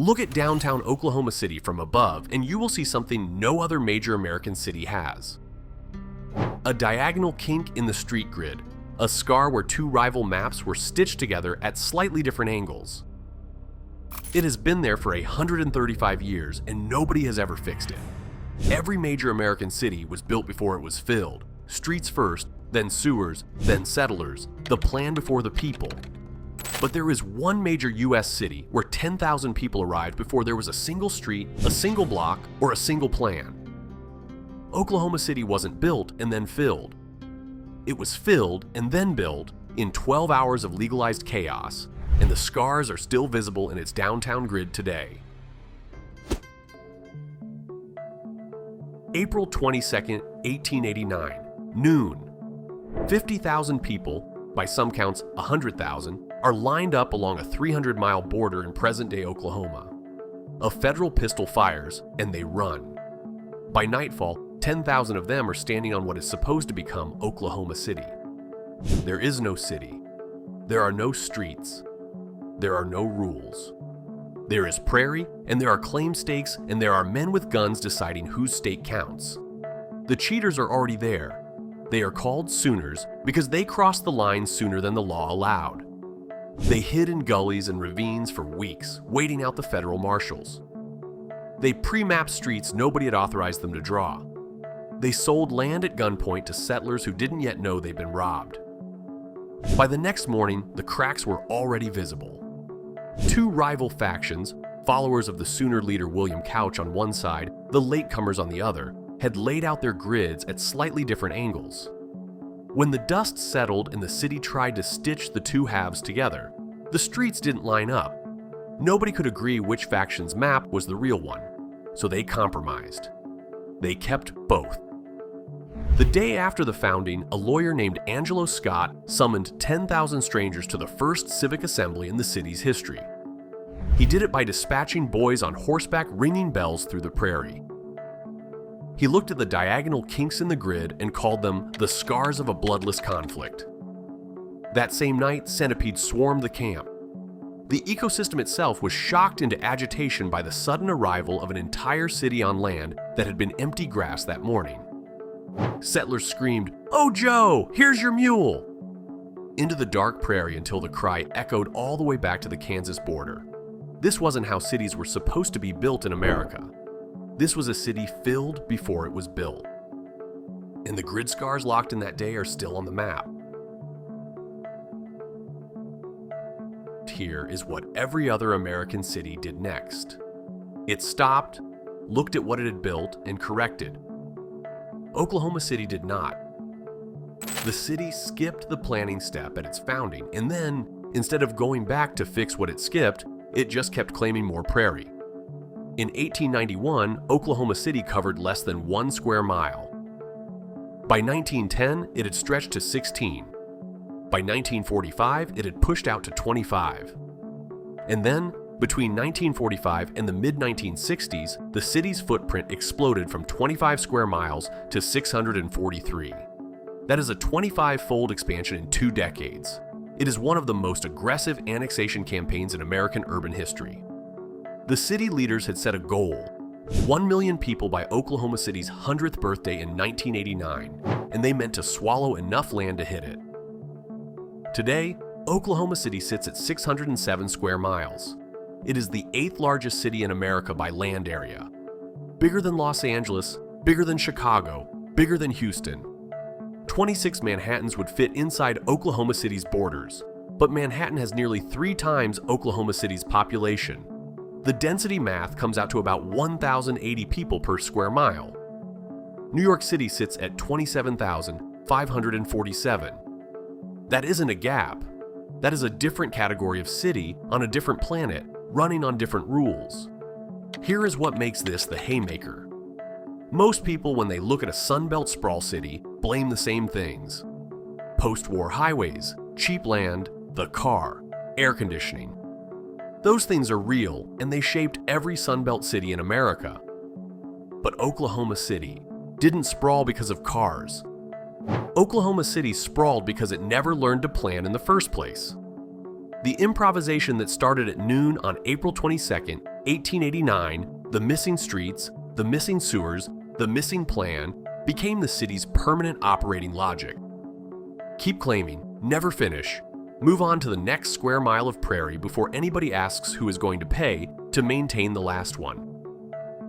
Look at downtown Oklahoma City from above and you will see something no other major American city has. A diagonal kink in the street grid, a scar where two rival maps were stitched together at slightly different angles. It has been there for 135 years and nobody has ever fixed it. Every major American city was built before it was filled. Streets first, then sewers, then settlers, the plan before the people. But there is one major US city where 10,000 people arrived before there was a single street, a single block, or a single plan. Oklahoma City wasn't built and then filled. It was filled and then built in 12 hours of legalized chaos, and the scars are still visible in its downtown grid today. April 22nd, 1889, noon. 50,000 people, by some counts 100,000, are lined up along a 300-mile border in present-day Oklahoma. A federal pistol fires, and they run. By nightfall, 10,000 of them are standing on what is supposed to become Oklahoma City. There is no city. There are no streets. There are no rules. There is prairie, and there are claim stakes, and there are men with guns deciding whose stake counts. The cheaters are already there. They are called Sooners because they crossed the line sooner than the law allowed. They hid in gullies and ravines for weeks, waiting out the federal marshals. They pre-mapped streets nobody had authorized them to draw. They sold land at gunpoint to settlers who didn't yet know they'd been robbed. By the next morning, the cracks were already visible. Two rival factions, followers of the Sooner leader William Couch on one side, the latecomers on the other, had laid out their grids at slightly different angles. When the dust settled and the city tried to stitch the two halves together, the streets didn't line up. Nobody could agree which faction's map was the real one, so they compromised. They kept both. The day after the founding, a lawyer named Angelo Scott summoned 10,000 strangers to the first civic assembly in the city's history. He did it by dispatching boys on horseback ringing bells through the prairie. He looked at the diagonal kinks in the grid and called them the scars of a bloodless conflict. That same night, centipedes swarmed the camp. The ecosystem itself was shocked into agitation by the sudden arrival of an entire city on land that had been empty grass that morning. Settlers screamed, "Oh Joe, here's your mule!" into the dark prairie until the cry echoed all the way back to the Kansas border. This wasn't how cities were supposed to be built in America. This was a city filled before it was built. And the grid scars locked in that day are still on the map. Here is what every other American city did next. It stopped, looked at what it had built, and corrected. Oklahoma City did not. The city skipped the planning step at its founding, and then, instead of going back to fix what it skipped, it just kept claiming more prairie. In 1891, Oklahoma City covered less than 1 square mile. By 1910, it had stretched to 16. By 1945, it had pushed out to 25. And then, between 1945 and the mid-1960s, the city's footprint exploded from 25 square miles to 643. That is a 25-fold expansion in 2 decades. It is one of the most aggressive annexation campaigns in American urban history. The city leaders had set a goal, 1 million people by Oklahoma City's 100th birthday in 1989, and they meant to swallow enough land to hit it. Today, Oklahoma City sits at 607 square miles. It is the 8th largest city in America by land area. Bigger than Los Angeles, bigger than Chicago, bigger than Houston. 26 Manhattans would fit inside Oklahoma City's borders, but Manhattan has nearly 3 times Oklahoma City's population. The density math comes out to about 1,080 people per square mile. New York City sits at 27,547. That isn't a gap. That is a different category of city on a different planet, running on different rules. Here is what makes this the haymaker. Most people, when they look at a Sunbelt sprawl city, blame the same things. Post-war highways, cheap land, the car, air conditioning. Those things are real, and they shaped every Sunbelt city in America. But Oklahoma City didn't sprawl because of cars. Oklahoma City sprawled because it never learned to plan in the first place. The improvisation that started at noon on April 22, 1889, the missing streets, the missing sewers, the missing plan, became the city's permanent operating logic. Keep claiming, never finish. Move on to the next square mile of prairie before anybody asks who is going to pay to maintain the last one.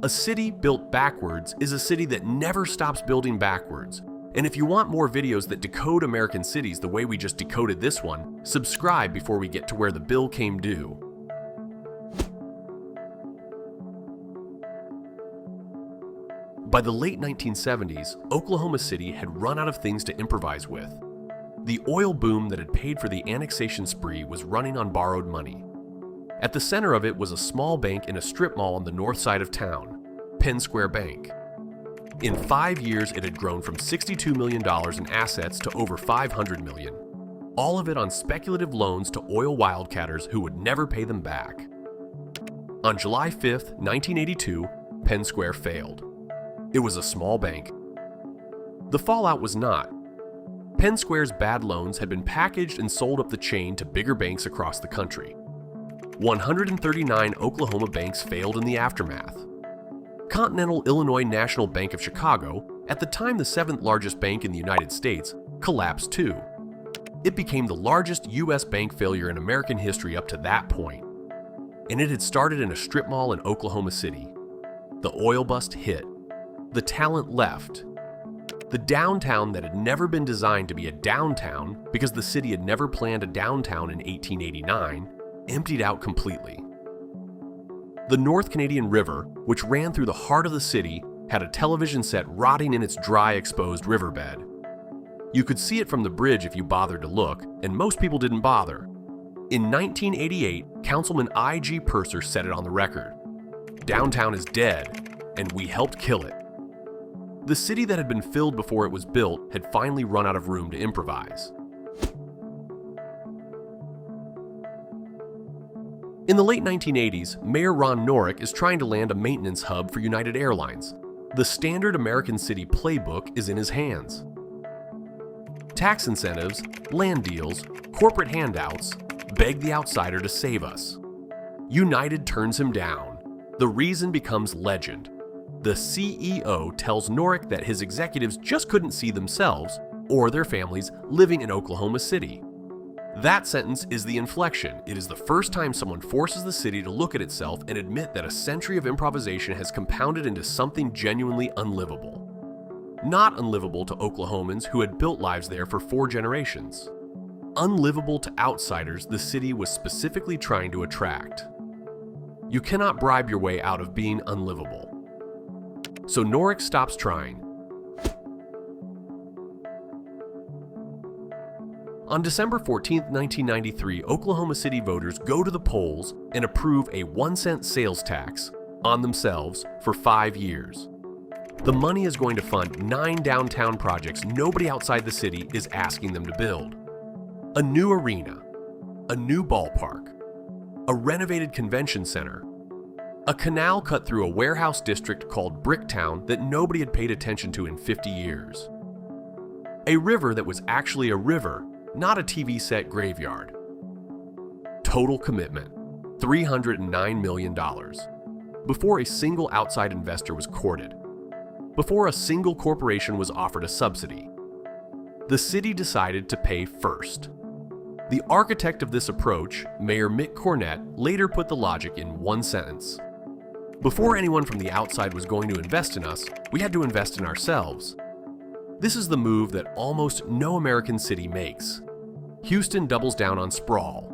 A city built backwards is a city that never stops building backwards. And if you want more videos that decode American cities the way we just decoded this one, subscribe before we get to where the bill came due. By the late 1970s, Oklahoma City had run out of things to improvise with. The oil boom that had paid for the annexation spree was running on borrowed money. At the center of it was a small bank in a strip mall on the north side of town, Penn Square Bank. In 5 years, it had grown from $62 million in assets to over $500 million, all of it on speculative loans to oil wildcatters who would never pay them back. On July 5, 1982, Penn Square failed. It was a small bank. The fallout was not. Penn Square's bad loans had been packaged and sold up the chain to bigger banks across the country. 139 Oklahoma banks failed in the aftermath. Continental Illinois National Bank of Chicago, at the time the 7th largest bank in the United States, collapsed too. It became the largest U.S. bank failure in American history up to that point. And it had started in a strip mall in Oklahoma City. The oil bust hit. The talent left. The downtown that had never been designed to be a downtown because the city had never planned a downtown in 1889, emptied out completely. The North Canadian River, which ran through the heart of the city, had a television set rotting in its dry, exposed riverbed. You could see it from the bridge if you bothered to look, and most people didn't bother. In 1988, Councilman I.G. Purser said it on the record. "Downtown is dead, and we helped kill it." The city that had been filled before it was built had finally run out of room to improvise. In the late 1980s, Mayor Ron Norick is trying to land a maintenance hub for United Airlines. The standard American city playbook is in his hands. Tax incentives, land deals, corporate handouts, beg the outsider to save us. United turns him down. The reason becomes legend. The CEO tells Norick that his executives just couldn't see themselves or their families living in Oklahoma City. That sentence is the inflection. It is the first time someone forces the city to look at itself and admit that a century of improvisation has compounded into something genuinely unlivable. Not unlivable to Oklahomans who had built lives there for 4 generations. Unlivable to outsiders the city was specifically trying to attract. You cannot bribe your way out of being unlivable. So Norick stops trying. On December 14, 1993, Oklahoma City voters go to the polls and approve a 1-cent sales tax on themselves for 5 years. The money is going to fund 9 downtown projects nobody outside the city is asking them to build. A new arena, a new ballpark, a renovated convention center, a canal cut through a warehouse district called Bricktown that nobody had paid attention to in 50 years. A river that was actually a river, not a TV set graveyard. Total commitment, $309 million. Before a single outside investor was courted. Before a single corporation was offered a subsidy. The city decided to pay first. The architect of this approach, Mayor Mick Cornett, later put the logic in one sentence. Before anyone from the outside was going to invest in us, we had to invest in ourselves. This is the move that almost no American city makes. Houston doubles down on sprawl.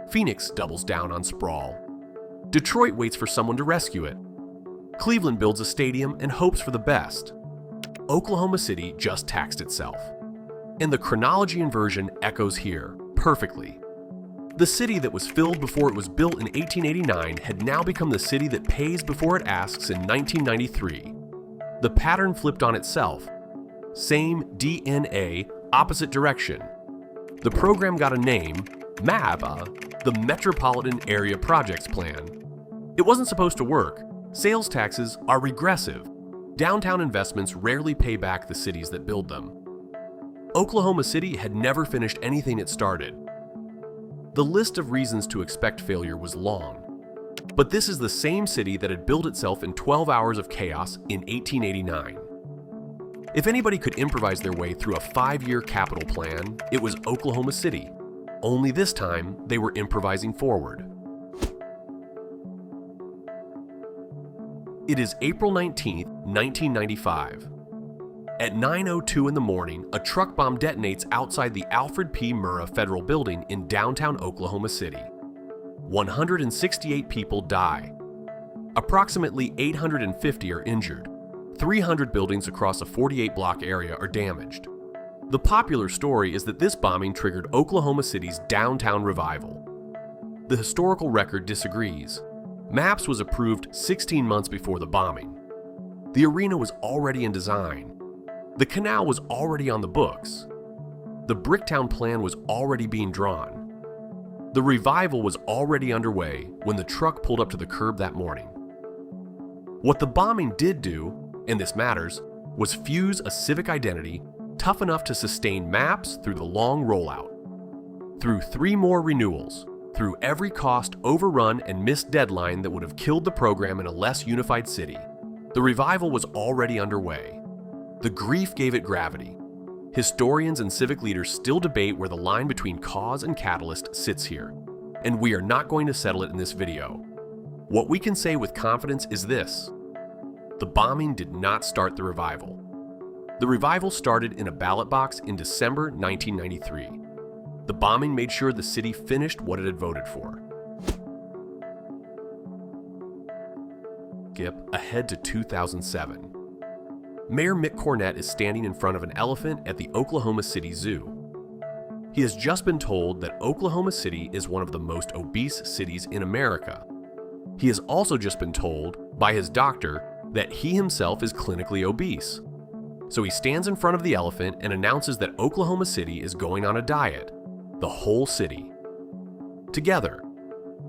Phoenix doubles down on sprawl. Detroit waits for someone to rescue it. Cleveland builds a stadium and hopes for the best. Oklahoma City just taxed itself. And the chronology inversion echoes here, perfectly. The city that was filled before it was built in 1889 had now become the city that pays before it asks in 1993. The pattern flipped on itself. Same DNA, opposite direction. The program got a name, MAPA, the Metropolitan Area Projects Plan. It wasn't supposed to work. Sales taxes are regressive. Downtown investments rarely pay back the cities that build them. Oklahoma City had never finished anything it started. The list of reasons to expect failure was long. But this is the same city that had built itself in 12 hours of chaos in 1889. If anybody could improvise their way through a 5-year capital plan, it was Oklahoma City. Only this time, they were improvising forward. It is April 19, 1995. At 9:02 in the morning, a truck bomb detonates outside the Alfred P. Murrah Federal Building in downtown Oklahoma City. 168 people die. Approximately 850 are injured. 300 buildings across a 48-block area are damaged. The popular story is that this bombing triggered Oklahoma City's downtown revival. The historical record disagrees. Maps was approved 16 months before the bombing. The arena was already in design. The canal was already on the books. The Bricktown plan was already being drawn. The revival was already underway when the truck pulled up to the curb that morning. What the bombing did do, and this matters, was fuse a civic identity tough enough to sustain Maps through the long rollout. Through 3 more renewals, through every cost overrun and missed deadline that would have killed the program in a less unified city, the revival was already underway. The grief gave it gravity. Historians and civic leaders still debate where the line between cause and catalyst sits here, and we are not going to settle it in this video. What we can say with confidence is this: the bombing did not start the revival. The revival started in a ballot box in December 1993. The bombing made sure the city finished what it had voted for. Skip ahead to 2007. Mayor Mick Cornett is standing in front of an elephant at the Oklahoma City Zoo. He has just been told that Oklahoma City is one of the most obese cities in America. He has also just been told by his doctor that he himself is clinically obese. So he stands in front of the elephant and announces that Oklahoma City is going on a diet. The whole city. Together.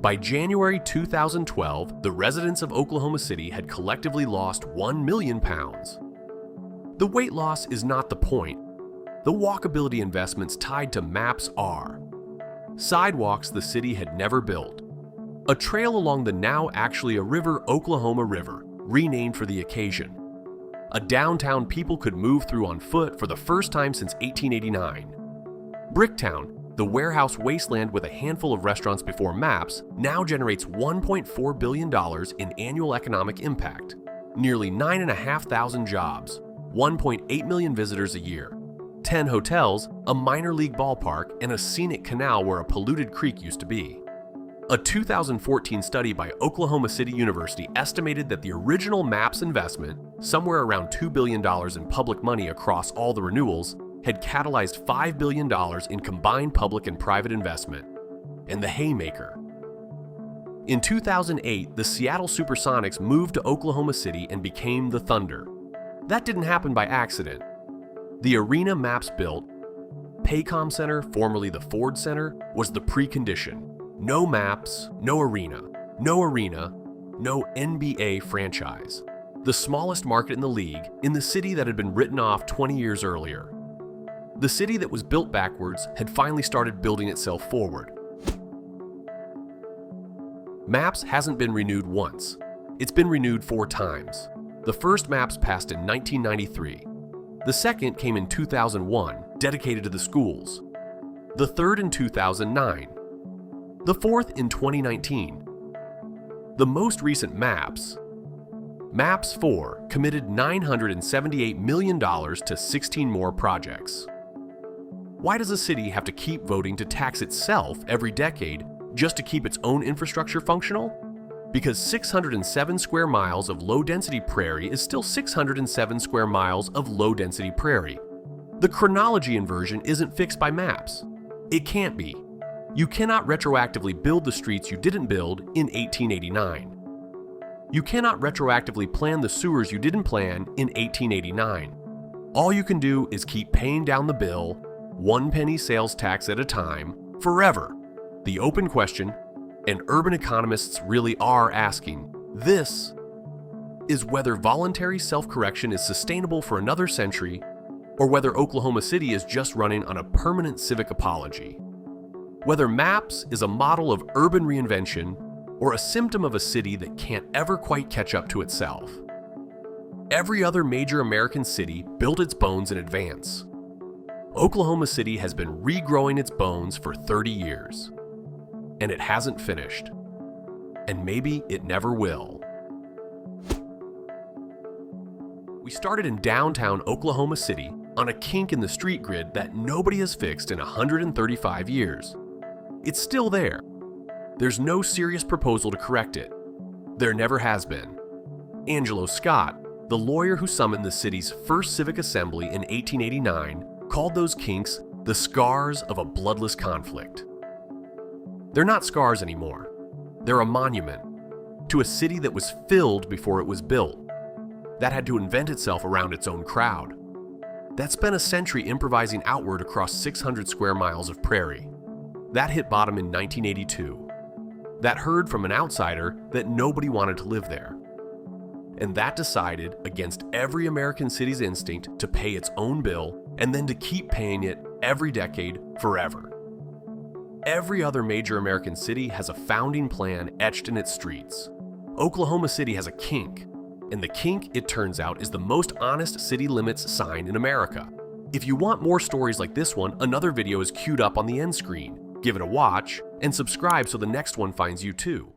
By January 2012, the residents of Oklahoma City had collectively lost 1 million pounds. The weight loss is not the point. The walkability investments tied to Maps are. Sidewalks the city had never built. A trail along the now actually a river, Oklahoma River, renamed for the occasion. A downtown people could move through on foot for the first time since 1889. Bricktown, the warehouse wasteland with a handful of restaurants before Maps, now generates $1.4 billion in annual economic impact, nearly 9,500 jobs, 1.8 million visitors a year, 10 hotels, a minor league ballpark, and a scenic canal where a polluted creek used to be. A 2014 study by Oklahoma City University estimated that the original Maps investment, somewhere around $2 billion in public money across all the renewals, had catalyzed $5 billion in combined public and private investment. And the haymaker. In 2008, the Seattle Supersonics moved to Oklahoma City and became the Thunder. That didn't happen by accident. The arena Maps built, Paycom Center, formerly the Ford Center, was the precondition. No Maps, no arena, no NBA franchise. The smallest market in the league, in the city that had been written off 20 years earlier. The city that was built backwards had finally started building itself forward. Maps hasn't been renewed once. It's been renewed 4 times. The first Maps passed in 1993. The second came in 2001, dedicated to the schools. The third in 2009. The fourth in 2019. The most recent Maps, Maps 4, committed $978 million to 16 more projects. Why does a city have to keep voting to tax itself every decade just to keep its own infrastructure functional? Because 607 square miles of low-density prairie is still 607 square miles of low-density prairie. The chronology inversion isn't fixed by Maps. It can't be. You cannot retroactively build the streets you didn't build in 1889. You cannot retroactively plan the sewers you didn't plan in 1889. All you can do is keep paying down the bill, 1 penny sales tax at a time, forever. The open question, and urban economists really are asking, this is whether voluntary self-correction is sustainable for another century, or whether Oklahoma City is just running on a permanent civic apology. Whether maps is a model of urban reinvention or a symptom of a city that can't ever quite catch up to itself. Every other major American city built its bones in advance. Oklahoma City has been regrowing its bones for 30 years. And it hasn't finished. And maybe it never will. We started in downtown Oklahoma City on a kink in the street grid that nobody has fixed in 135 years. It's still there. There's no serious proposal to correct it. There never has been. Angelo Scott, the lawyer who summoned the city's first civic assembly in 1889, called those kinks the scars of a bloodless conflict. They're not scars anymore. They're a monument to a city that was filled before it was built, that had to invent itself around its own crowd, that spent a century improvising outward across 600 square miles of prairie, that hit bottom in 1982, that heard from an outsider that nobody wanted to live there, and that decided, against every American city's instinct, to pay its own bill and then to keep paying it every decade forever. Every other major American city has a founding plan etched in its streets. Oklahoma City has a kink, and the kink, it turns out, is the most honest city limits sign in America. If you want more stories like this one, another video is queued up on the end screen. Give it a watch, and subscribe so the next one finds you too.